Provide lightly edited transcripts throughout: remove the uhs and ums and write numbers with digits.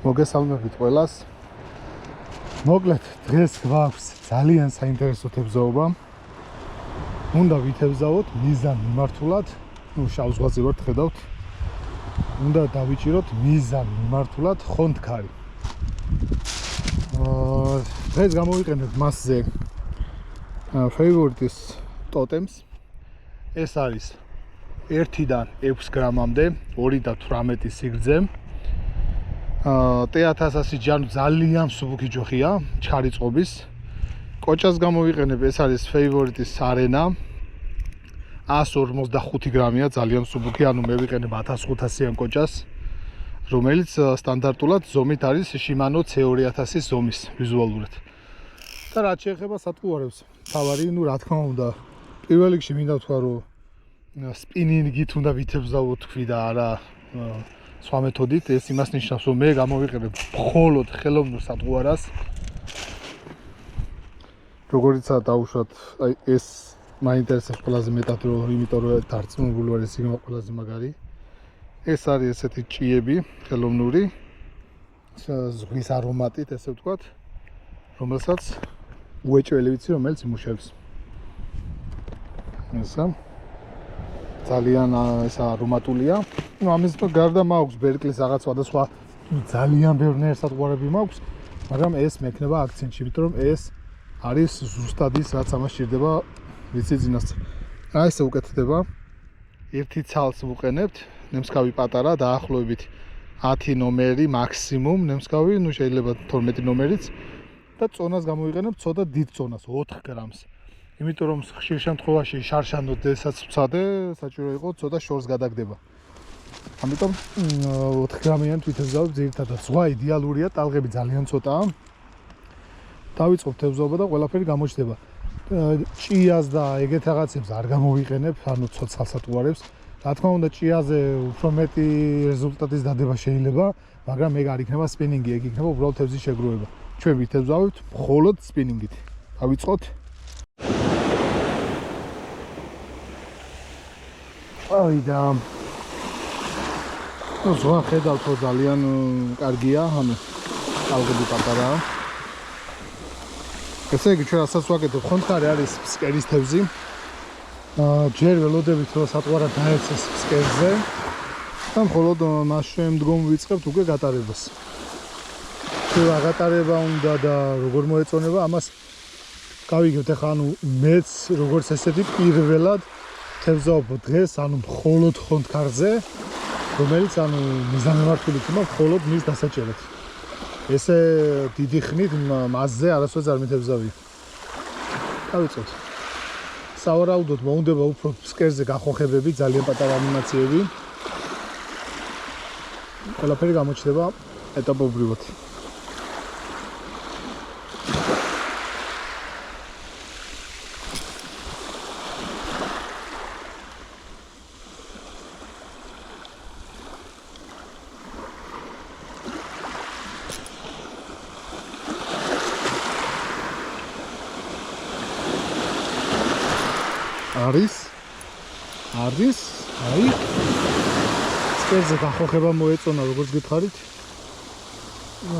მოგესალმებით ყველას. მოკლედ, დღეს გვაქვს ძალიან საინტერესო თევზაობა. უნდა ვითევზაოთ მიზან მიმართულად, შავ ზღვაზე ვართ, ხედავთ. უნდა დავიჭიროთ მიზან მიმართულად ხონთქარი. დღეს გამოვიყენებთ მასზე ფეივორიტის ტოტემს. ეს არის 1-დან 6 გრამამდე, 2-18 სიგრძე. T1000 ჯანუ ძალიან მსუბუქი ჯოხია, ჩქარი წყობის. კოჭას გამოვიყენებ, ეს არის ფეივორიტის არენა. 145 გრამია, ძალიან მსუბუქი, ანუ მე ვიყენებ 1500-იან კოჭას, რომელიც სტანდარტულად ზომით არის Shimano C2000 ზომის ვიზუალურად. და რაც შეეხება სატყუარებს, თავარი, რა თქმა უნდა, პირველ რიგში მინდა ვთქვა, რომ სპინინგით უნდა ვითევზავოთ თქვი და არა სხვა მეთოდით. ეს იმას ნიშნავს, რომ მე გამოვიყენებ მხოლოდ ხელოვნურ სატყუარას. როგორიცაა დაუშვათ, აი ეს მაინტერესებს ყველაზე მეტად, იმიტომ რომ დარწმუნებული ვარ, ეს იქნება ყველაზე მაგარი. ეს არის ესეთი ჭიები ხელოვნური, ზღვის არომატით, ესე ვთქვათ, რომელსაც უეჭველი ვიცი, რომელიც იმუშავებს. ესა ძალიან ესა არომატულია. ამის გარდა მაქვს ბერკლის რაღაც სხვადასხვა ძალიან ბევრი სატყუარები მაქვს, მაგრამ ეს მექნება აქცენტში, იმიტომ რომ ეს არის ზუსტად ის, რაც ამას სჭირდება, ვიცი წინასწარ. აი ესე უკეთდება. ერთი ცალს ვუყენებთ, ნემსქავი პატარა, დაახლოებით 10 ნომერი მაქსიმუმ, ნემსქავი, შეიძლება 12 ნომერიც და წონას გამოვიყენებ ცოტა დიდ წონას, 4 გრამს. იმიტომ რომ ხშირ შემთხვევაში შარშანდოდ ესაც ვცადე, საჭირო იყო ცოტა შორს გადაგდება. ამიტომ 4 გრამიან თვითევზავებ ძირითადად. ზღვა იდეალურია, ტალღები ძალიან ცოტაა. დავიწყობ თევზაობა და ყველაფერი გამოჩნდება. ჭიას და ეგეთ რაღაცებს არ გამოვიყენებ, ანუ ცოცხალ სატყუარებს. რა თქმა უნდა, ჭიაზე უფრო მეტი რეზულტატის დადება შეიძლება, მაგრამ ეგ არ იქნება სპინინგი, ეგ იქნება უბრალოდ თევზის შეგროვება. ჩვენ ვითევზავებთ მხოლოდ სპინინგით. დავიწყოთ. აი და ზღვა ხედავთ, რომ ძალიან კარგია, ანუ ტალღები პატარაა. ესე იგი, ჩვენ რასაც ვაკეთებ, ხონთქარი არის ფსკერის თევზი. ჯერ ველოდებით, რომ სატყუარა დაეცეს ფსკერზე და მხოლოდ მას შემდგომ ვიწყებთ უკვე გატარებას. თუ რა გატარება უნდა და როგორ მოეწონება, ამას გავიგებთ. ახლა ანუ მეც როგორც ესეთი პირველად თევზაობ დღეს, ანუ მხოლოდ ხონთქარზე, რომელიც ანუ მიზანმიმართულით უნდა მხოლოდ მის დასაჭერად. ესე დიდი ხნით მასზე არასოდეს არ მითევზავია. დავიწყოთ. სავარაუდოდ მოუნდება უფრო ფსკერზე გახოხებები, ძალიან პატარა ანიმაციები. ყველაფერი გამოჩნდება ეტაპობრივად. არის, აი, ფსკერზე გახოხება მოეწონა, როგორც გითხარით.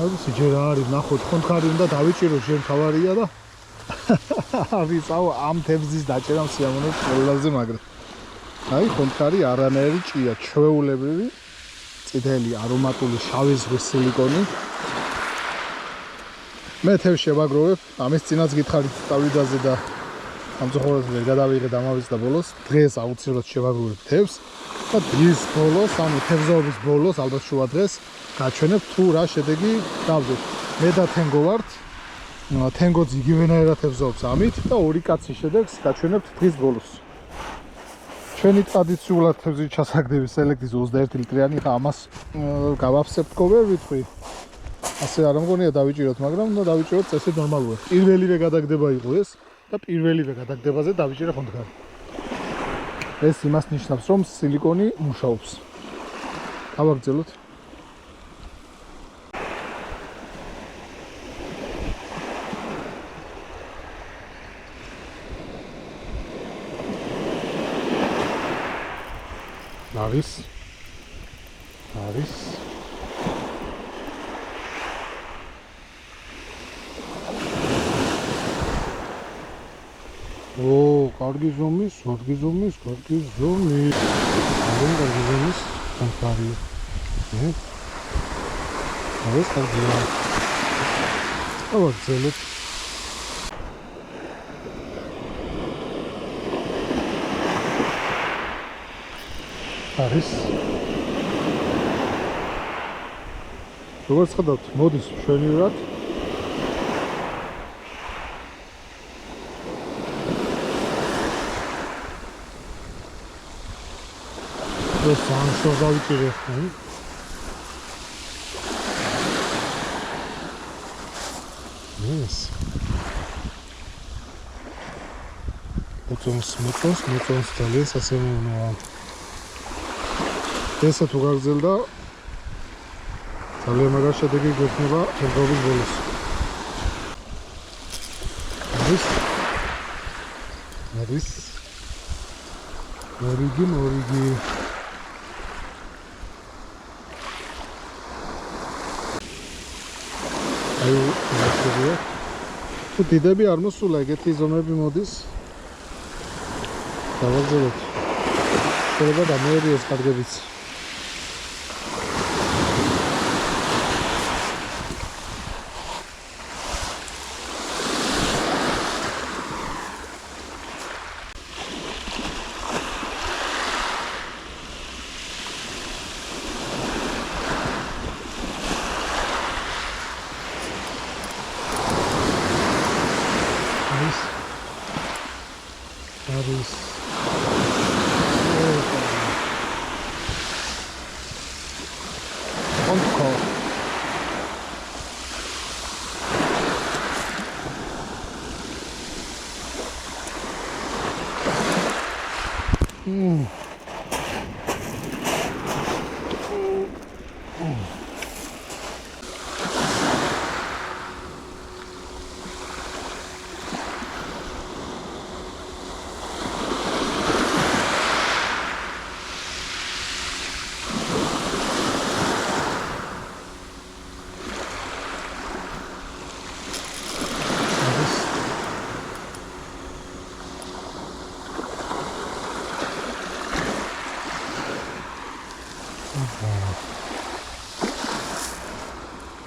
არის, ჯერ არის, ნახოთ, ხონთქარი უნდა დავიჭიროთ, ჯერ თავარია და არის, ამ თევზის დაჭერამ სიამოვნებს ყველაზე მაგრად. აი, ხონთქარი არანაირი ჭია, ჩვეულებრივი, წითელი, არომატული, შავი ზღვის სილიკონი. მე თევზს შევაგროვებ, ამის წინაც გითხარით ტავიდაზე და ამწუხაროდ ვერ გადავიღეთ ამავეც და ბოლოს. დღეს აუცილებლად შევაგროვებ თევზს და დღის ბოლოს, ანუ თევზაობის ბოლოს, ალბათ შუა დღეს გაჩვენებ თუ რა შედეგი დავდეთ. მე და თენგო ვართ. თენგოც იგივენაირად თევზაობს ამით და ორი კაცის შედეგს გაჩვენებთ დღის ბოლოს. ჩვენი ტრადიციულად თევზის ჩასაგდების სელექტის 21 ლიტრიანი, ხა ამას გავაფსებთ კოვერ ვიტყვი. ასე არ მგონია დავიჭიროთ, მაგრამ უნდა დავიჭიროთ წესით ნორმალურად. პირველივე გადაგდება იყო ეს. და პირველივე გადაგდებაზე დავიჭირე ხონთქარი. ეს იმას ნიშნავს, რომ სილიკონი მუშაობს. გავაგრძელოთ. არის კარგი ზომის. Კარგი. ეს კარგია. ავაგზელებ. არის. როგორც ხედავთ, მოდის მშვენივრად. ეს სამშო გავიჭირე. ეს მოწონს ძალიან სასიამოვნოა. ესა თუ გაგრძელდა ძალიან მაგარ შედეგი გვექნება ფერდობის ბოლოს. არის მორიგი აი ეს თუ დიდები არ მოსულა ეგეთი ზომები მოდის დავაგზავნოთ შეიძლება დამეერიოს კარგებიც არის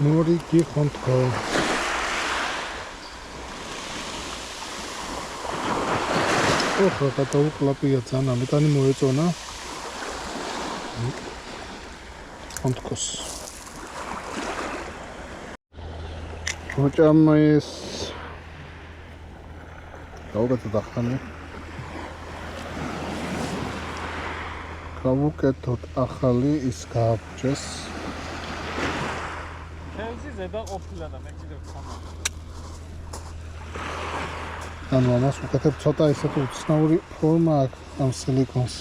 მორიგი ხონთქო ოხა გადაუკლაპია ძალიან ამიტანი მოეწონა ხონთქოს მოჭამეს გავუკეთოთ ახალი ის გააბჭეს ზედა ყოფილა და მე კიდევ ხამა. ანუ ამას უკეთებ ცოტა ესეთი უცნაური ფორმა აქვს ამ სილიკონს.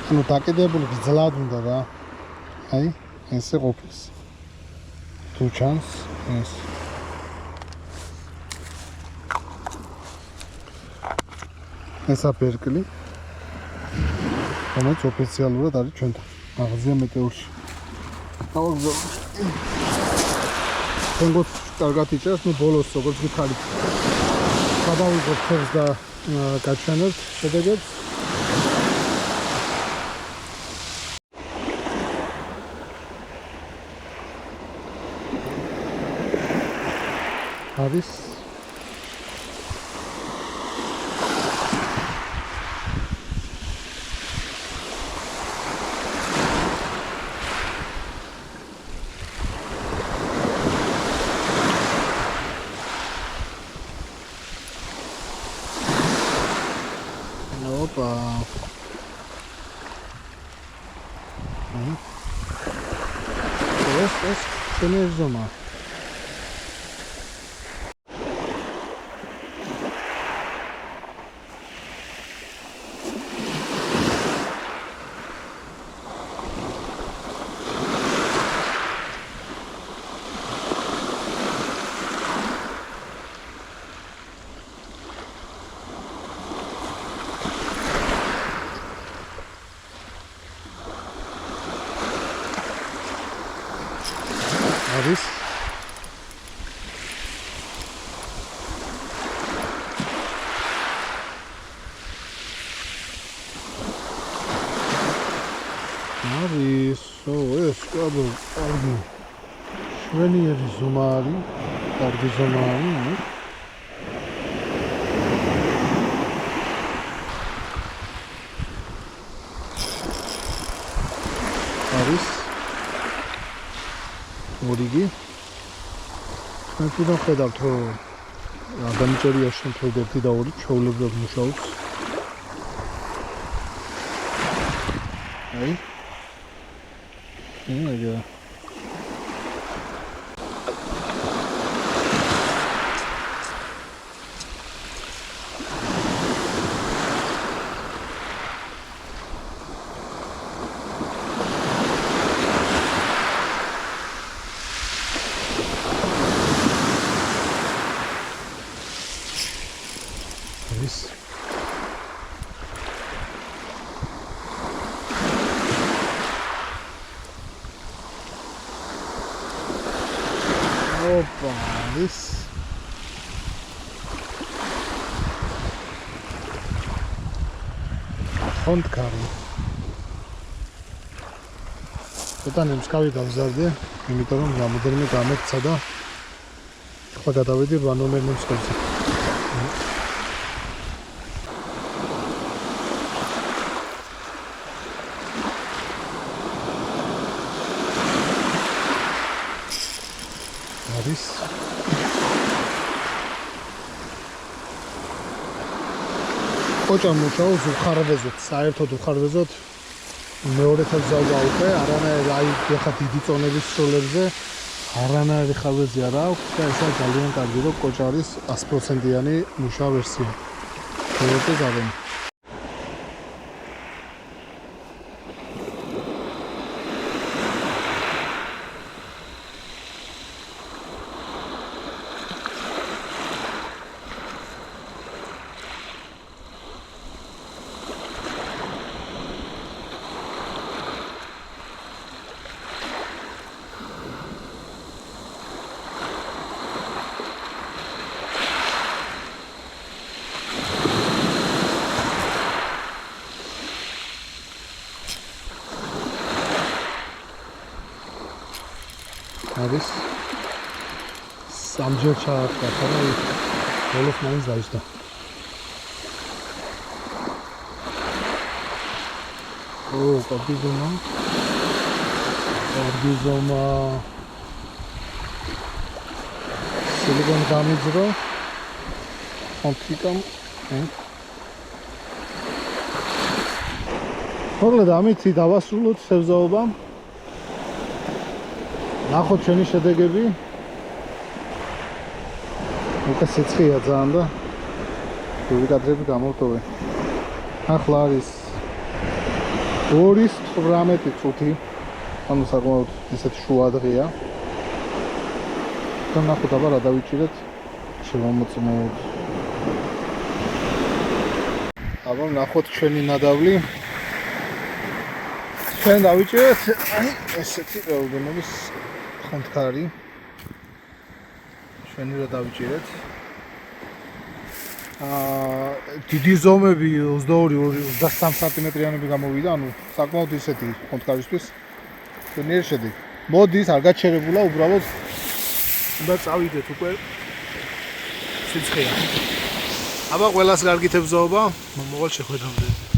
ანუ დაკიდებული გძლად უნდა რა. აი, ესე ყოფილს. თუ ჩანს ეს. ესა ბერკლი. რომელიც ოფიციალურად არის ჩვენთან. მაღაზია მეტეორში. თუნდაც კარგად იჭერს, ნუ ბოლოს როგორც გითხარით. გადავიღოთ ფერს და გაჩვენებთ შედეგებს. არის ეს ჩვენი ზომა. არის აბა, კარგი. შვენიერი ზომა არის, კარგი ზომა არის. არის მორიგი. მე თვითონ ხედავთ, რომ ადამიანებია შემთხვევით 1 და 2 ჩვეულებრივ მუშაობს. აი. ნეга. Opa, this. Ხონდკარი. ცოტა ნემსკავი გავზარდე, იმიტომ რომ რამოდენიმე გამექცა და ახლა გადავედი 8 ნომერ ნემსკავზე. არის ოჭა მუშაობს უხარვეზოთ, საერთოდ უხარვეზოთ მეორე თევზაობა უკვე, არანაირი აი ხა დიდი წონების სროლებზე არანაირი ხარვეზი არ აქვს და ესა ძალიან კარგი რომ კოჭარის 100%-იანი მუშა ვერსია. შეიძლება გავენ. არის სამჯერ ჩაახტა და ბოლოს მაინც დაიწყო. კარგი ზომა. კარგი ზომა. სილიკონ დამიძრო. ოპტიკამ. მოკლედ ამით დავასრულოთ თევზაობა. ნახოთ ჩვენი შედეგები. უკვე სიცხეა ძალიან და ორი კადრები გამოვტოვე. ახლა არის 2:18 წუთი. ანუ საკმაოდ ისეთი შუა დღეა. და ნახოთ აბა რა დავიჭირეთ. შევამოწმოთ. აბა ნახოთ ჩვენი ნადავლი. ჩვენ დავიჭირეთ აი ესეთი რაოდენობის ხონდკარი. ჩვენი რა დავიჭირეთ. დიდი ზომები 22-23 სანტიმეტრიანები გამოვიდა, ანუ საკმაოდ ისეთი ხონდკარისთვის. ჩვენი შედეგი. მოდის, არ გაჩერებულა, უბრალოდ უნდა წავიდეთ უკვე სიცხეა. აბა ყველას კარგი თევზაობა, მოვალ შეხვედრამდე.